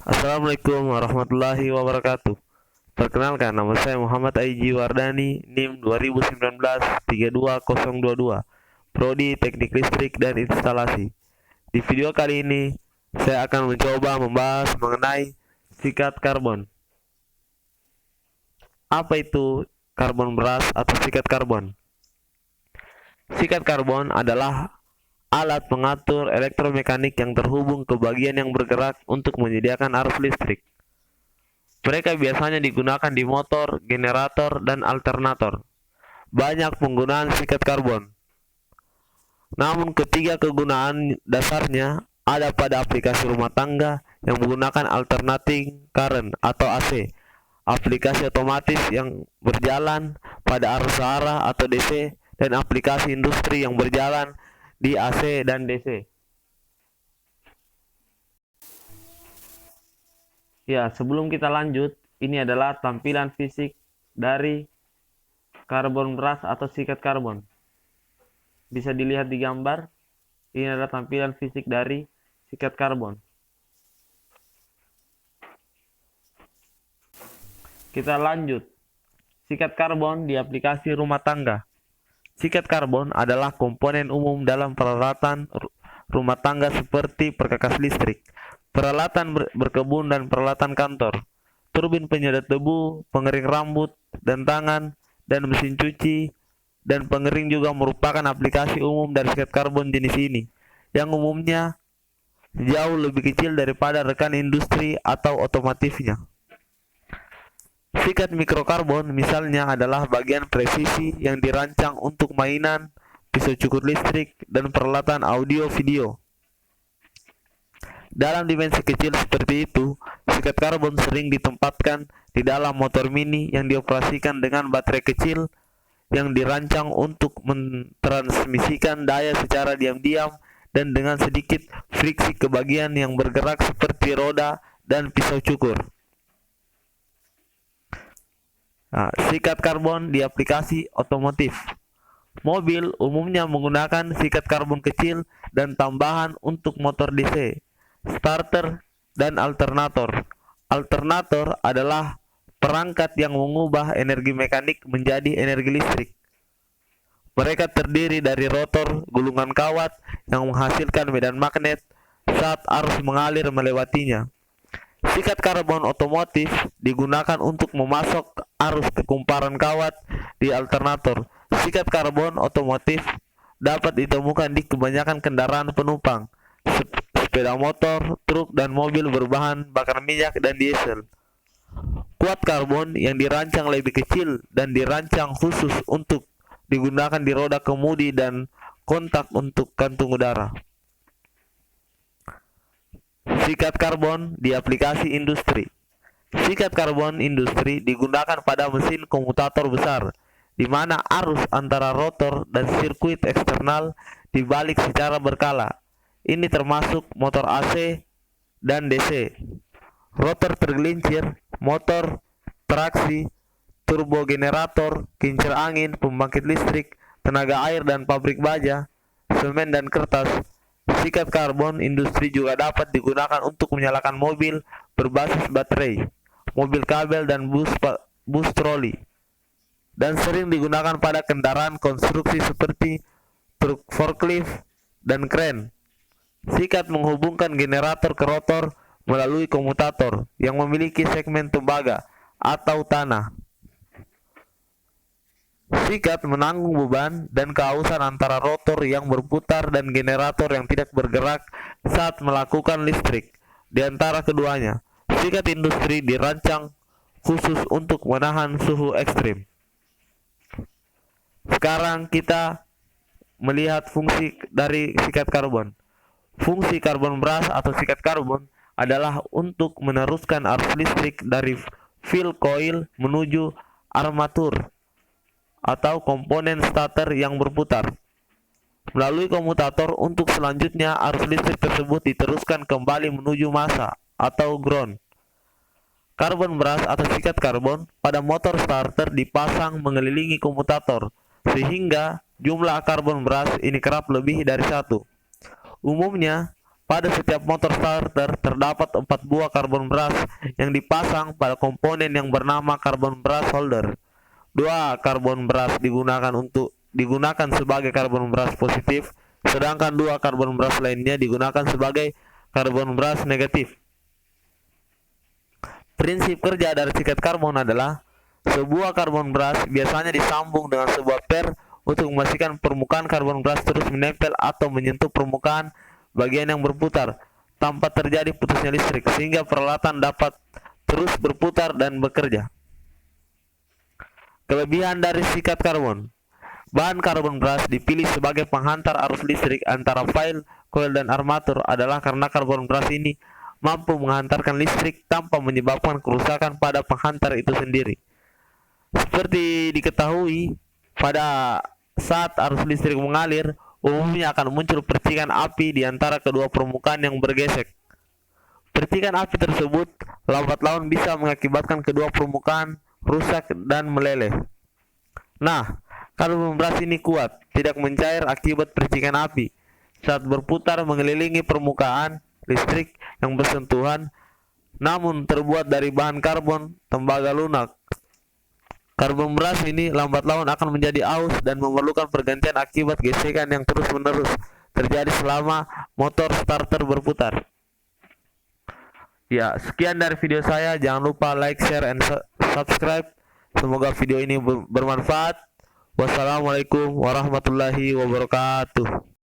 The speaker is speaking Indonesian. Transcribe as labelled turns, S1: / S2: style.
S1: Assalamualaikum warahmatullahi wabarakatuh. Perkenalkan, nama saya Muhammad Aiji Wardani, NIM 2019 32022, Prodi Teknik Listrik dan Instalasi. Di video kali ini, saya akan mencoba membahas mengenai sikat karbon. Apa itu karbon beras atau sikat karbon? Sikat karbon adalah alat pengatur elektromekanik yang terhubung ke bagian yang bergerak untuk menyediakan arus listrik. Mereka biasanya digunakan di motor, generator, dan alternator. Banyak penggunaan sikat karbon. Namun ketiga kegunaan dasarnya ada pada aplikasi rumah tangga yang menggunakan alternating current atau AC, aplikasi otomatis yang berjalan pada arus searah atau DC, dan aplikasi industri yang berjalan di AC dan DC. Ya, sebelum kita lanjut, ini adalah tampilan fisik dari karbon beras atau sikat karbon. Bisa dilihat di gambar, ini adalah tampilan fisik dari sikat karbon. Kita lanjut. Sikat karbon di aplikasi rumah tangga. Sikat karbon adalah komponen umum dalam peralatan rumah tangga seperti perkakas listrik, peralatan berkebun dan peralatan kantor, turbin penyedot debu, pengering rambut dan tangan, dan mesin cuci dan pengering juga merupakan aplikasi umum dari sikat karbon jenis ini, yang umumnya jauh lebih kecil daripada rekan industri atau otomotifnya. Sikat mikrokarbon misalnya adalah bagian presisi yang dirancang untuk mainan, pisau cukur listrik, dan peralatan audio-video. Dalam dimensi kecil seperti itu, sikat karbon sering ditempatkan di dalam motor mini yang dioperasikan dengan baterai kecil yang dirancang untuk mentransmisikan daya secara diam-diam dan dengan sedikit friksi ke bagian yang bergerak seperti roda dan pisau cukur. Sikat karbon di aplikasi otomotif. Mobil umumnya menggunakan sikat karbon kecil dan tambahan untuk motor DC, starter, dan alternator. Alternator adalah perangkat yang mengubah energi mekanik menjadi energi listrik. Mereka terdiri dari rotor gulungan kawat yang menghasilkan medan magnet saat arus mengalir melewatinya. Sikat karbon otomotif digunakan untuk memasok arus ke kumparan kawat di alternator. Sikat karbon otomotif dapat ditemukan di kebanyakan kendaraan penumpang, sepeda motor, truk, dan mobil berbahan bakar minyak dan diesel. Kuat karbon yang dirancang lebih kecil dan dirancang khusus untuk digunakan di roda kemudi dan kontak untuk kantung udara. Sikat karbon di aplikasi industri. Sikat karbon industri digunakan pada mesin komutator besar, di mana arus antara rotor dan sirkuit eksternal dibalik secara berkala. Ini termasuk motor AC dan DC, rotor tergelincir, motor traksi, turbogenerator, kincir angin, pembangkit listrik, tenaga air dan pabrik baja, semen dan kertas. Sikat karbon industri juga dapat digunakan untuk menyalakan mobil berbasis baterai, mobil kabel, dan bus troli, dan sering digunakan pada kendaraan konstruksi seperti truk forklift dan kren. Sikat menghubungkan generator ke rotor melalui komutator yang memiliki segmen tembaga atau tanah. Sikat menanggung beban dan keausan antara rotor yang berputar dan generator yang tidak bergerak saat melakukan listrik. Di antara keduanya, sikat industri dirancang khusus untuk menahan suhu ekstrim. Sekarang kita melihat fungsi dari sikat karbon. Fungsi karbon beras atau sikat karbon adalah untuk meneruskan arus listrik dari field coil menuju armatur atau komponen starter yang berputar melalui komutator. Untuk selanjutnya, arus listrik tersebut diteruskan kembali menuju massa atau ground. Karbon beras atau sikat karbon pada motor starter dipasang mengelilingi komutator, sehingga jumlah karbon beras ini kerap lebih dari satu. Umumnya, Pada setiap motor starter terdapat 4 buah karbon brush yang dipasang pada komponen yang bernama karbon brush holder. 2 karbon brush digunakan sebagai karbon brush positif, sedangkan 2 karbon brush lainnya digunakan sebagai karbon brush negatif. Prinsip kerja dari sikat karbon adalah sebuah karbon brush biasanya disambung dengan sebuah per untuk memastikan permukaan karbon brush terus menempel atau menyentuh permukaan bagian yang berputar tanpa terjadi putusnya listrik, sehingga peralatan dapat terus berputar dan bekerja. Kelebihan dari sikat karbon: bahan karbon brush dipilih sebagai penghantar arus listrik antara file, coil, dan armatur adalah karena karbon brush ini mampu menghantarkan listrik tanpa menyebabkan kerusakan pada penghantar itu sendiri. Seperti diketahui, pada saat arus listrik mengalir, umumnya akan muncul percikan api di antara kedua permukaan yang bergesek. Percikan api tersebut lambat laun bisa mengakibatkan kedua permukaan rusak dan meleleh. Nah, karbon brush ini kuat, tidak mencair akibat percikan api saat berputar mengelilingi permukaan listrik yang bersentuhan, namun terbuat dari bahan karbon tembaga lunak. Karbon brush ini lambat laun akan menjadi aus dan memerlukan pergantian akibat gesekan yang terus-menerus terjadi selama motor starter berputar. Ya, sekian dari video saya. Jangan lupa like, share, and subscribe. Semoga video ini bermanfaat. Wassalamualaikum warahmatullahi wabarakatuh.